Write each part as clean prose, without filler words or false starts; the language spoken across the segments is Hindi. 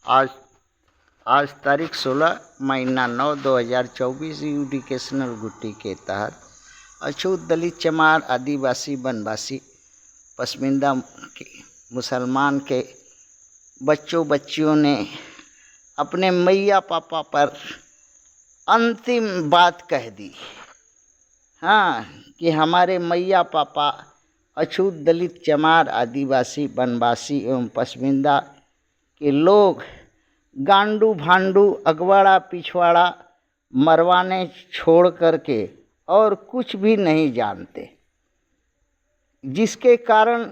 आज आज तारीख 16 महीना 9 2024 एजुकेशनल गुट्टी के तहत अछूत दलित चमार आदिवासी वनवासी पसमिंदा के मुसलमान के बच्चों बच्चियों ने अपने मैया पापा पर अंतिम बात कह दी। हाँ, कि हमारे मैया पापा अछूत दलित चमार आदिवासी वनवासी एवं पसमिंदा के लोग गांडू भांडू अगवाड़ा पिछवाड़ा मरवाने छोड़ करके और कुछ भी नहीं जानते, जिसके कारण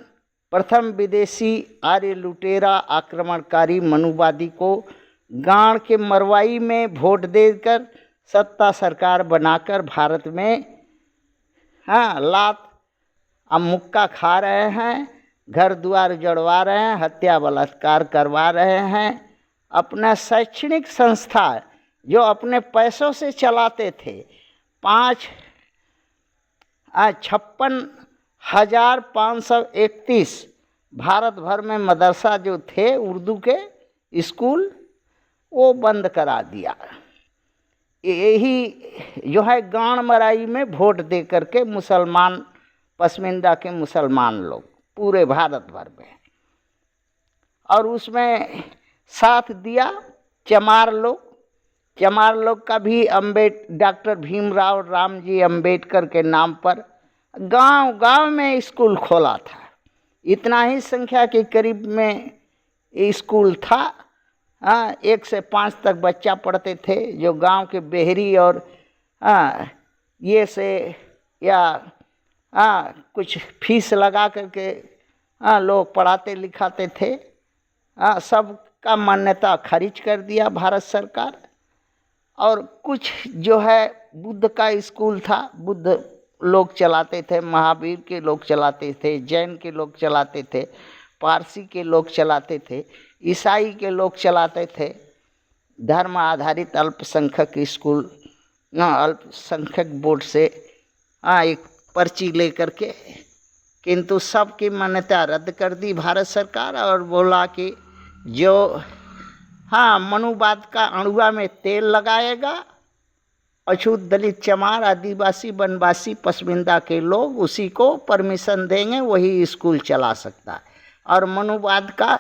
प्रथम विदेशी आर्य लुटेरा आक्रमणकारी मनुवादी को गांड के मरवाई में वोट देकर सत्ता सरकार बनाकर भारत में लात मुक्का खा रहे हैं, घर द्वार जड़वा रहे हैं, हत्या बलात्कार करवा रहे हैं। अपना शैक्षणिक संस्था जो अपने पैसों से चलाते थे 56,531 भारत भर में मदरसा जो थे उर्दू के स्कूल, वो बंद करा दिया। यही जो है गांड मराई में वोट दे करके मुसलमान पसमिंदा के मुसलमान लोग पूरे भारत भर में, और उसमें साथ दिया चमार लोग का भी डॉक्टर भीमराव रामजी अंबेडकर के नाम पर गांव में स्कूल खोला था। इतना ही संख्या के करीब में स्कूल था। 1 से 5 तक बच्चा पढ़ते थे, जो गांव के बेहरी और ये से या कुछ फीस लगा करके लोग पढ़ाते लिखाते थे। सब का मान्यता खारिज कर दिया भारत सरकार। और कुछ जो है बुद्ध का स्कूल था, बुद्ध लोग चलाते थे, महावीर के लोग चलाते थे, जैन के लोग चलाते थे, पारसी के लोग चलाते थे, ईसाई के लोग चलाते थे। धर्म आधारित अल्पसंख्यक स्कूल अल्पसंख्यक बोर्ड से एक पर्ची लेकर के, किंतु सबकी मान्यता रद्द कर दी भारत सरकार और बोला कि जो मनुवाद का अणुआ में तेल लगाएगा, अछूत दलित चमार आदिवासी वनवासी पसमिंदा के लोग उसी को परमिशन देंगे, वही स्कूल चला सकता है। और मनुवाद का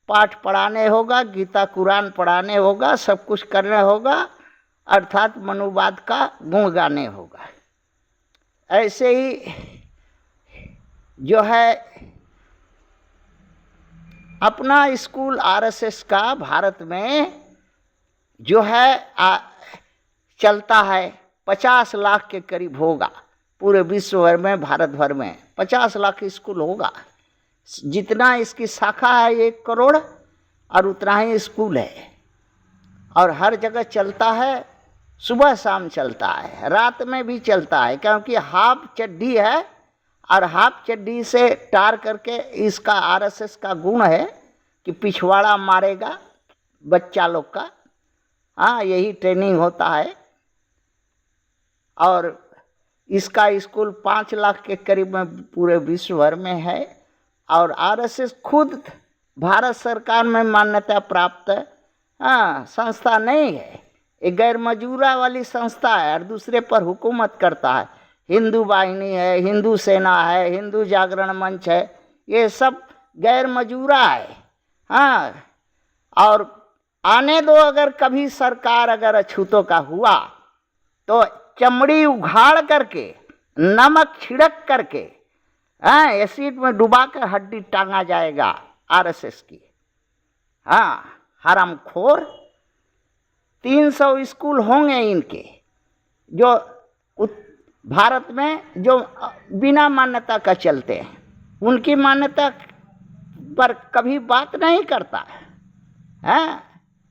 पाठ पढ़ाने होगा, गीता कुरान पढ़ाने होगा, सब कुछ करना होगा, अर्थात मनुवाद का गुण गाने होगा। ऐसे ही जो है अपना स्कूल आरएसएस का भारत में जो है चलता है, 50 लाख के करीब होगा पूरे विश्व भर में, भारत भर में 50 लाख स्कूल होगा। जितना इसकी शाखा है 1 करोड़, और उतना ही स्कूल है। और हर जगह चलता है, सुबह शाम चलता है, रात में भी चलता है, क्योंकि हाफ चड्डी है और हाफ चड्डी से टार करके इसका आरएसएस का गुण है कि पिछवाड़ा मारेगा बच्चा लोग का। यही ट्रेनिंग होता है। और इसका स्कूल 5 लाख के करीब में पूरे विश्व भर में है। और आरएसएस खुद भारत सरकार में मान्यता प्राप्त संस्था नहीं है, एक गैर मजूरा वाली संस्था है और दूसरे पर हुकूमत करता है। हिंदू वाहिनी है, हिंदू सेना है, हिंदू जागरण मंच है, ये सब गैर मजूरा है। और आने दो, अगर कभी सरकार अगर अछूतों का हुआ तो चमड़ी उघाड़ करके, नमक छिड़क करके, एसिड में डुबा कर हड्डी टांगा जाएगा आरएसएस की। हरामखोर 300 स्कूल होंगे इनके, जो भारत में जो बिना मान्यता का चलते हैं, उनकी मान्यता पर कभी बात नहीं करता है।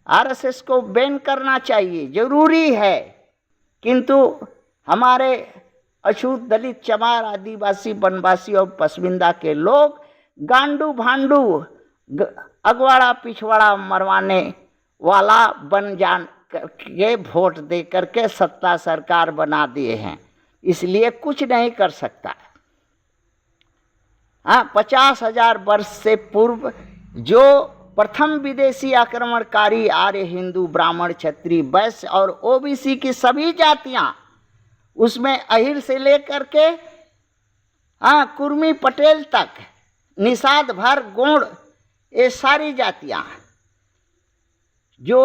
आरएसएस को बैन करना चाहिए, जरूरी है। किंतु हमारे अछूत दलित चमार आदिवासी वनवासी और पसमिंदा के लोग गांडू भांडू अगवाड़ा पिछवाड़ा मरवाने वाला बन जान के वोट दे करके सत्ता सरकार बना दिए हैं, इसलिए कुछ नहीं कर सकता। 50,000 वर्ष से पूर्व जो प्रथम विदेशी आक्रमणकारी आर्य, हिंदू, ब्राह्मण, क्षत्रिय, वैश्य और ओबीसी की सभी जातियां, उसमें अहिर से लेकर के कुर्मी पटेल तक, निषाद, भर, गोंड, ये सारी जातियां जो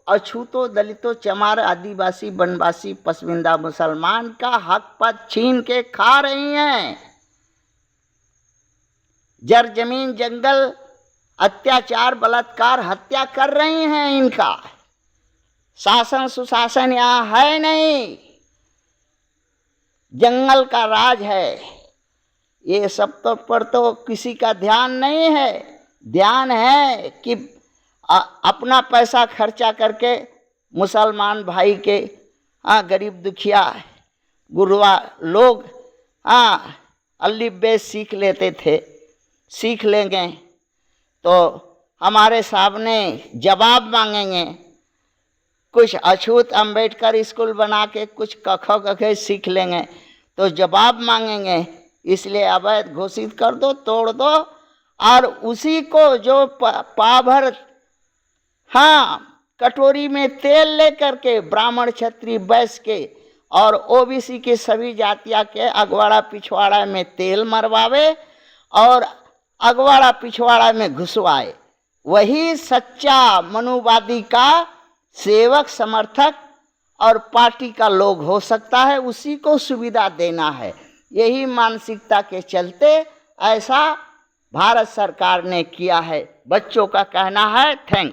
अछूतों, दलितों, चमार, आदिवासी, वनवासी, पसमिंदा, मुसलमान का हक पद छीन के खा रही हैं। जर जमीन, जंगल, अत्याचार, बलात्कार, हत्या कर रही हैं इनका। शासन सुशासन यहाँ है नहीं, जंगल का राज है। ये सब तो पर तो किसी का ध्यान नहीं है। ध्यान है कि अपना पैसा खर्चा करके मुसलमान भाई के गरीब दुखिया गुरुआ लोग अल्लिफ बे सीख लेते थे, सीख लेंगे तो हमारे सामने जवाब मांगेंगे। कुछ अछूत अंबेडकर स्कूल बना के कुछ कख कखे सीख लेंगे तो जवाब मांगेंगे। इसलिए अवैध घोषित कर दो, तोड़ दो, और उसी को जो पाभर कटोरी में तेल लेकर के ब्राह्मण, क्षत्रिय, वैश्य के और ओबीसी की सभी जातियां के अगवाड़ा पिछवाड़ा में तेल मरवावे और अगवाड़ा पिछवाड़ा में घुसवाए, वही सच्चा मनुवादी का सेवक, समर्थक और पार्टी का लोग हो सकता है। उसी को सुविधा देना है। यही मानसिकता के चलते ऐसा भारत सरकार ने किया है। बच्चों का कहना है। थैंक्स।